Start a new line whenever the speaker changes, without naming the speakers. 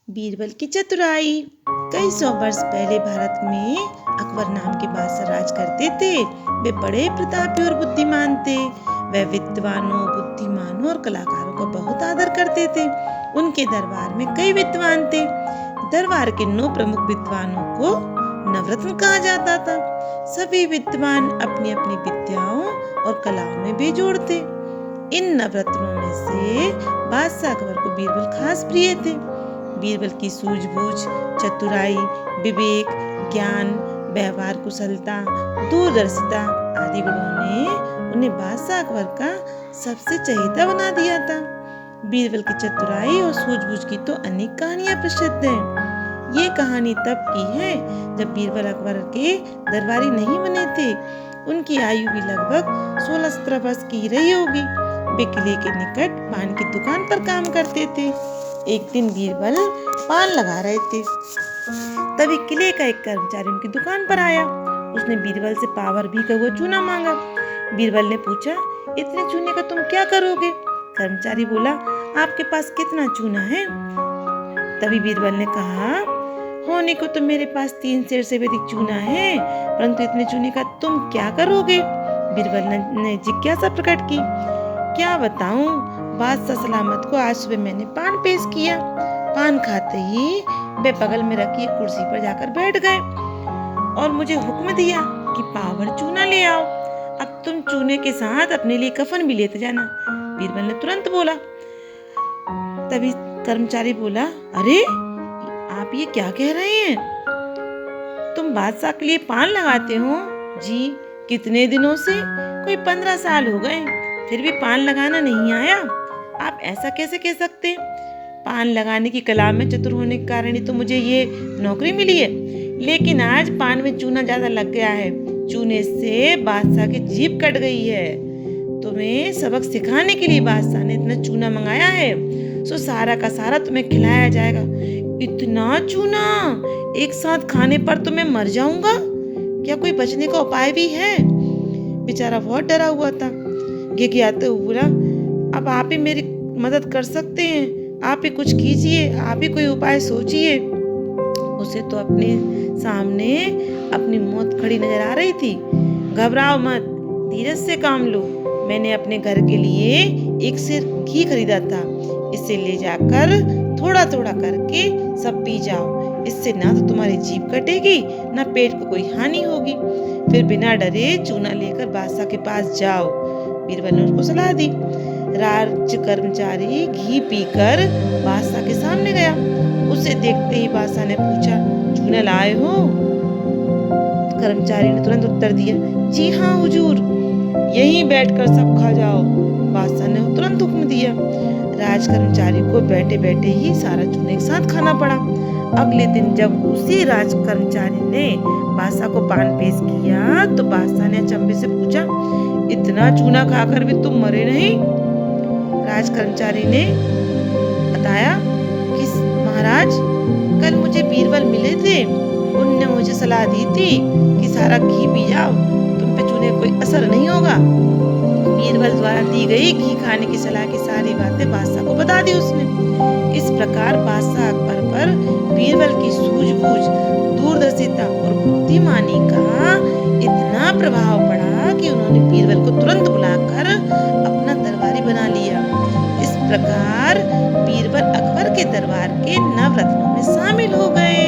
बीरबल की चतुराई। कई सौ वर्ष पहले भारत में अकबर नाम के बादशाह राज करते थे। वे बड़े प्रतापी और बुद्धिमान थे। वे विद्वानों, बुद्धिमानों और कलाकारों का बहुत आदर करते थे। उनके दरबार में कई विद्वान थे। दरबार के 9 प्रमुख विद्वानों को नवरत्न कहा जाता था। सभी विद्वान अपनी अपनी विद्याओं और कलाओं में बेजोड़ थे। इन नवरत्नों में से बादशाह अकबर को बीरबल खास प्रिय थे। बीरबल की सूझबूझ, चतुराई, विवेक, ज्ञान, व्यवहार कुशलता, दूरदर्शिता आदि गुणों ने उन्हें बादशाह अकबर का सबसे चहेता बना दिया था। बीरबल की चतुराई और सूझबूझ की तो अनेक कहानियां प्रसिद्ध हैं। ये कहानी तब की है जब बीरबल अकबर के दरबारी नहीं बने थे। उनकी आयु भी लगभग 16-17 वर्ष की रही होगी। वे किले के निकट पान की दुकान पर काम करते थे। एक दिन बीरबल पान लगा रहे थे, तभी किले का एक कर्मचारी उनकी दुकान पर आया। उसने बीरबल से पावर भी का वो चूना मांगा। बीरबल ने पूछा, इतने चूने का तुम क्या करोगे? कर्मचारी बोला, आपके पास कितना चूना है? तभी बीरबल ने कहा, होने को तो मेरे पास 3 सेर से भी अधिक चूना है, परंतु इतने चूने का तुम क्या करोगे? बीरबल ने जिज्ञासा प्रकट की। क्या बताऊं, बादशाह सलामत को आज सुबह मैंने पान पेश किया। पान खाते ही वे बगल में रखी एक कुर्सी पर जाकर बैठ गए और मुझे हुक्म दिया कि पावर चूना ले आओ। अब तुम चूने के साथ अपने लिए कफन भी लेते जाना। बीरबल ने तुरंत बोला। तभी कर्मचारी बोला, अरे आप ये क्या कह रहे हैं? तुम बादशाह के लिए पान लगाते हो? जी, कितने दिनों से? कोई 15 साल हो गए, फिर भी पान लगाना नहीं आया। आप ऐसा कैसे कह सकते? पान लगाने की कला में चतुर होने के कारण ही तो मुझे ये नौकरी मिली है। लेकिन आज पान में चूना ज्यादा लग गया है। चूने से बादशाह की जीभ कट गई है। तुम्हें सबक सिखाने के लिए बादशाह ने इतना चूना मंगाया है, सो सारा का सारा तुम्हें खिलाया जाएगा। इतना चूना एक साथ खाने पर तो मैं मर जाऊंगा। क्या कोई बचने का उपाय भी है? बेचारा बहुत डरा हुआ था। गिड़गिड़ाते हुए बोला, अब आप ही मेरी मदद कर सकते हैं। आप ही कुछ कीजिए, आप ही कोई उपाय सोचिए। उसे तो अपने सामने अपनी मौत खड़ी नजर आ रही थी। घबराओ मत, धीरज से काम लो। मैंने अपने घर के लिए एक सेर घी खरीदा था। इसे ले जाकर थोड़ा थोड़ा करके सब पी जाओ। इससे ना तो तुम्हारी जीभ कटेगी, ना पेट को कोई हानि होगी। फिर बिना डरे चूना लेकर बादशाह के पास जाओ। बीरबल ने उसको सलाह दी। राज्य कर्मचारी घी पीकर बादशाह के सामने गया। उसे देखते ही बादशाह ने पूछा, चूना लाए हो? कर्मचारी ने तुरंत उत्तर दिया, जी हाँ हुजूर। यहीं बैठकर सब खा जाओ। बादशाह ने तुरंत हुक्म दिया। राज कर्मचारी को बैठे बैठे ही सारा चूना एक साथ खाना पड़ा। अगले दिन जब उसी राज कर्मचारी ने बादशाह को पान पेश किया तो बादशाह ने अचंभे से पूछा, इतना चूना खाकर भी तुम मरे नहीं? राज कर्मचारी ने बताया कि महाराज, कल मुझे बीरबल मिले थे। उनने मुझे सलाह दी थी कि सारा घी पी जाओ, तुम पे चूने कोई असर नहीं होगा। बीरबल द्वारा दी गई घी खाने की सलाह की सारी बातें बादशाह को बता दी उसने। इस प्रकार बादशाह अकबर पर बीरबल की सूझबूझ, दूरदर्शिता और बुद्धिमानी का इतना प्रभाव पड़ा कि उन्होंने बीरबल को तुरंत बुलाकर अपना दरबारी बना लिया। इस प्रकार बीरबल अकबर के दरबार के नवरत्नों में शामिल हो गए।